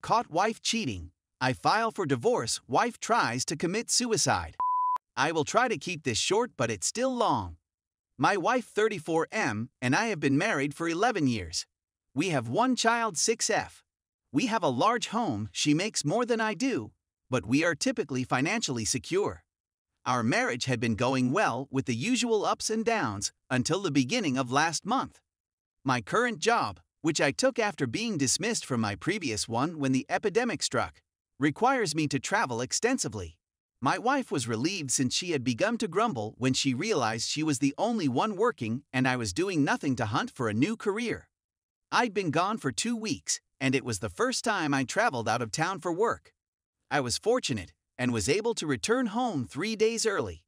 Caught wife cheating. I file for divorce. Wife tries to commit suicide. I will try to keep this short, but it's still long. My wife 34M and I have been married for 11 years. We have one child 6F. We have a large home. She makes more than I do, but we are typically financially secure. Our marriage had been going well with the usual ups and downs until the beginning of last month. My current job, which I took after being dismissed from my previous one when the epidemic struck, requires me to travel extensively. My wife was relieved since she had begun to grumble when she realized she was the only one working and I was doing nothing to hunt for a new career. I'd been gone for 2 weeks, and it was the first time I traveled out of town for work. I was fortunate and was able to return home 3 days early.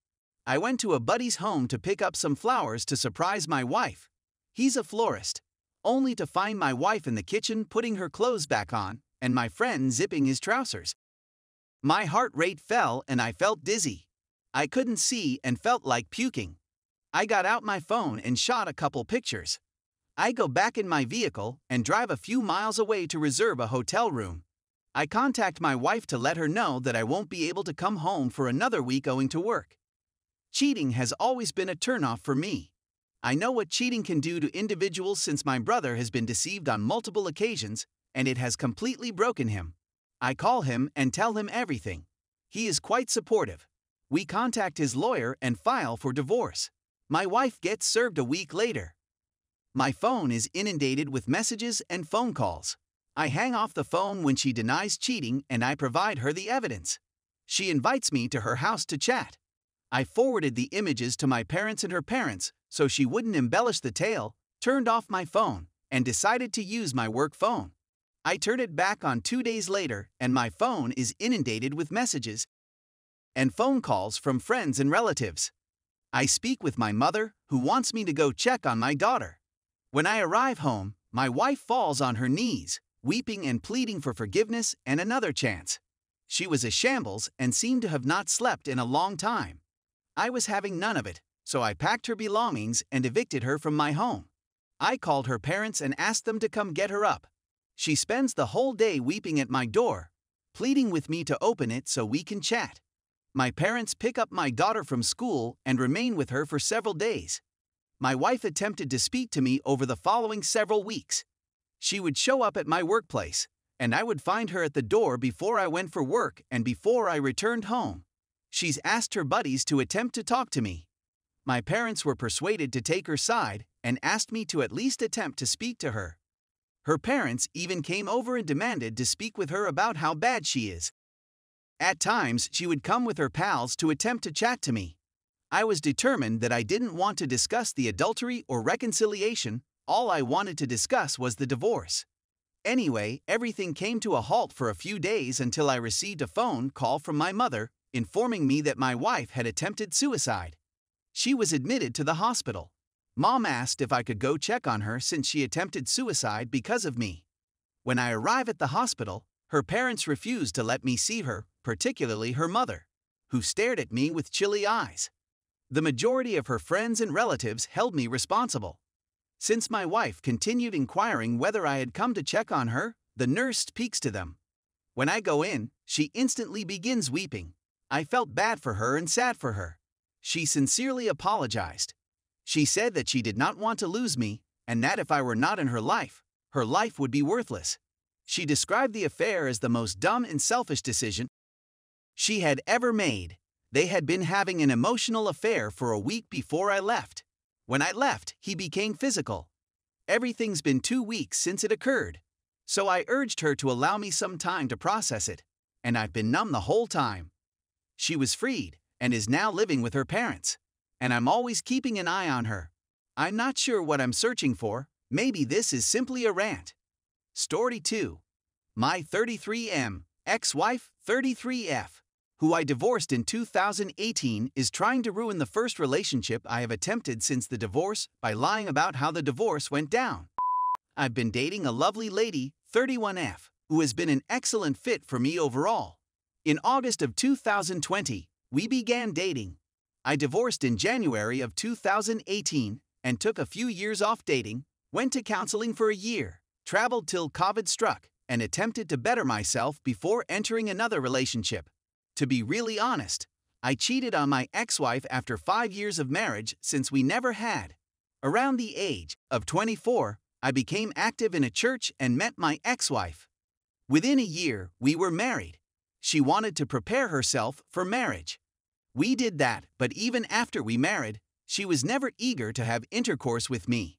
I went to a buddy's home to pick up some flowers to surprise my wife. He's a florist. Only to find my wife in the kitchen putting her clothes back on, and my friend zipping his trousers. My heart rate fell and I felt dizzy. I couldn't see and felt like puking. I got out my phone and shot a couple pictures. I go back in my vehicle and drive a few miles away to reserve a hotel room. I contact my wife to let her know that I won't be able to come home for another week owing to work. Cheating has always been a turnoff for me. I know what cheating can do to individuals since my brother has been deceived on multiple occasions, and it has completely broken him. I call him and tell him everything. He is quite supportive. We contact his lawyer and file for divorce. My wife gets served a week later. My phone is inundated with messages and phone calls. I hang off the phone when she denies cheating and I provide her the evidence. She invites me to her house to chat. I forwarded the images to my parents and her parents so she wouldn't embellish the tale, turned off my phone, and decided to use my work phone. I turned it back on 2 days later and my phone is inundated with messages and phone calls from friends and relatives. I speak with my mother, who wants me to go check on my daughter. When I arrive home, my wife falls on her knees, weeping and pleading for forgiveness and another chance. She was a shambles and seemed to have not slept in a long time. I was having none of it, so I packed her belongings and evicted her from my home. I called her parents and asked them to come get her up. She spends the whole day weeping at my door, pleading with me to open it so we can chat. My parents pick up my daughter from school and remain with her for several days. My wife attempted to speak to me over the following several weeks. She would show up at my workplace, and I would find her at the door before I went for work and before I returned home. She's asked her buddies to attempt to talk to me. My parents were persuaded to take her side and asked me to at least attempt to speak to her. Her parents even came over and demanded to speak with her about how bad she is. At times, she would come with her pals to attempt to chat to me. I was determined that I didn't want to discuss the adultery or reconciliation. All I wanted to discuss was the divorce. Anyway, everything came to a halt for a few days until I received a phone call from my mother, informing me that my wife had attempted suicide. She was admitted to the hospital. Mom asked if I could go check on her since she attempted suicide because of me. When I arrive at the hospital, her parents refused to let me see her, particularly her mother, who stared at me with chilly eyes. The majority of her friends and relatives held me responsible. Since my wife continued inquiring whether I had come to check on her, the nurse speaks to them. When I go in, she instantly begins weeping. I felt bad for her and sad for her. She sincerely apologized. She said that she did not want to lose me, and that if I were not in her life would be worthless. She described the affair as the most dumb and selfish decision she had ever made. They had been having an emotional affair for a week before I left. When I left, he became physical. Everything's been 2 weeks since it occurred. So I urged her to allow me some time to process it, and I've been numb the whole time. She was freed and is now living with her parents, and I'm always keeping an eye on her. I'm not sure what I'm searching for. Maybe this is simply a rant. Story 2. My 33M, ex-wife 33F, who I divorced in 2018, is trying to ruin the first relationship I have attempted since the divorce by lying about how the divorce went down. I've been dating a lovely lady, 31F, who has been an excellent fit for me overall. In August of 2020, we began dating. I divorced in January of 2018 and took a few years off dating, went to counseling for a year, traveled till COVID struck, and attempted to better myself before entering another relationship. To be really honest, I cheated on my ex-wife after 5 years of marriage since we never had. Around the age of 24, I became active in a church and met my ex-wife. Within a year, we were married. She wanted to prepare herself for marriage. We did that, but even after we married, she was never eager to have intercourse with me.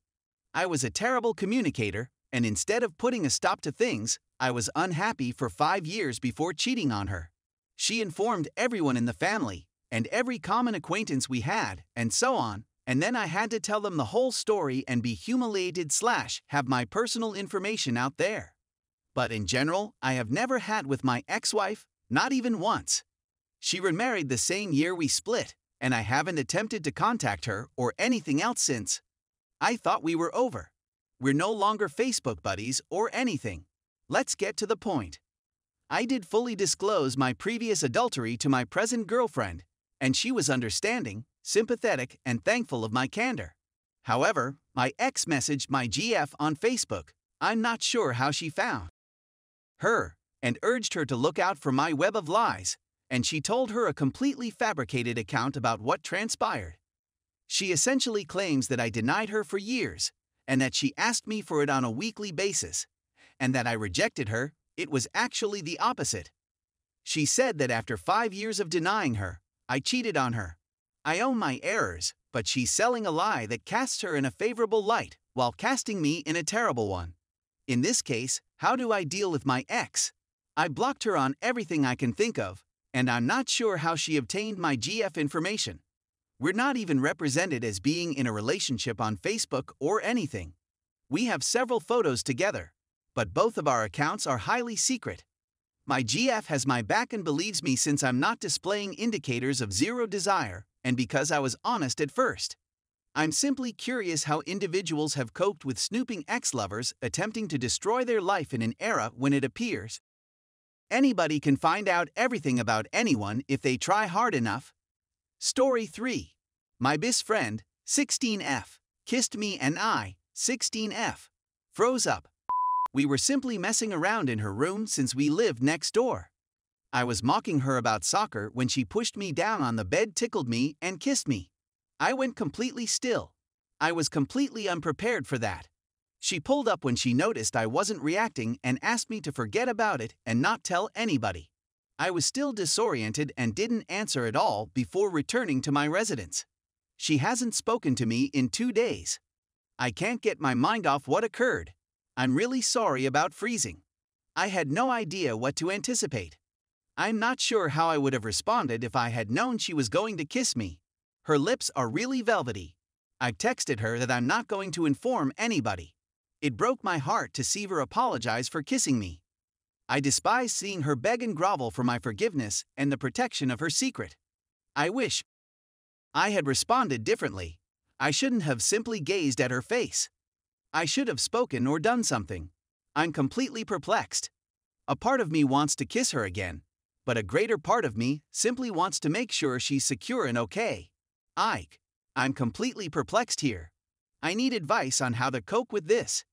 I was a terrible communicator, and instead of putting a stop to things, I was unhappy for 5 years before cheating on her. She informed everyone in the family, and every common acquaintance we had, and so on, and then I had to tell them the whole story and be humiliated / have my personal information out there. But in general, I have never had with my ex-wife, not even once. She remarried the same year we split, and I haven't attempted to contact her or anything else since. I thought we were over. We're no longer Facebook buddies or anything. Let's get to the point. I did fully disclose my previous adultery to my present girlfriend, and she was understanding, sympathetic, and thankful of my candor. However, my ex messaged my GF on Facebook. I'm not sure how she found her, and urged her to look out for my web of lies, and she told her a completely fabricated account about what transpired. She essentially claims that I denied her for years, and that she asked me for it on a weekly basis, and that I rejected her. It was actually the opposite. She said that after 5 years of denying her, I cheated on her. I own my errors, but she's selling a lie that casts her in a favorable light, while casting me in a terrible one. In this case, how do I deal with my ex? I blocked her on everything I can think of, and I'm not sure how she obtained my GF information. We're not even represented as being in a relationship on Facebook or anything. We have several photos together, but both of our accounts are highly secret. My GF has my back and believes me since I'm not displaying indicators of zero desire, and because I was honest at first. I'm simply curious how individuals have coped with snooping ex-lovers attempting to destroy their life in an era when it appears anybody can find out everything about anyone if they try hard enough. Story 3. My best friend, 16F, kissed me and I, 16F, froze up. We were simply messing around in her room since we lived next door. I was mocking her about soccer when she pushed me down on the bed, tickled me, and kissed me. I went completely still. I was completely unprepared for that. She pulled up when she noticed I wasn't reacting and asked me to forget about it and not tell anybody. I was still disoriented and didn't answer at all before returning to my residence. She hasn't spoken to me in 2 days. I can't get my mind off what occurred. I'm really sorry about freezing. I had no idea what to anticipate. I'm not sure how I would have responded if I had known she was going to kiss me. Her lips are really velvety. I've texted her that I'm not going to inform anybody. It broke my heart to see her apologize for kissing me. I despise seeing her beg and grovel for my forgiveness and the protection of her secret. I wish I had responded differently. I shouldn't have simply gazed at her face. I should have spoken or done something. I'm completely perplexed. A part of me wants to kiss her again, but a greater part of me simply wants to make sure she's secure and okay. I'm completely perplexed here. I need advice on how to cope with this.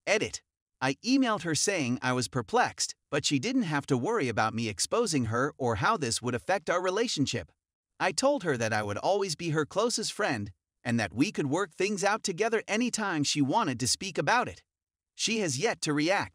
Edit. I emailed her saying I was perplexed, but she didn't have to worry about me exposing her or how this would affect our relationship. I told her that I would always be her closest friend, and that we could work things out together anytime she wanted to speak about it. She has yet to react.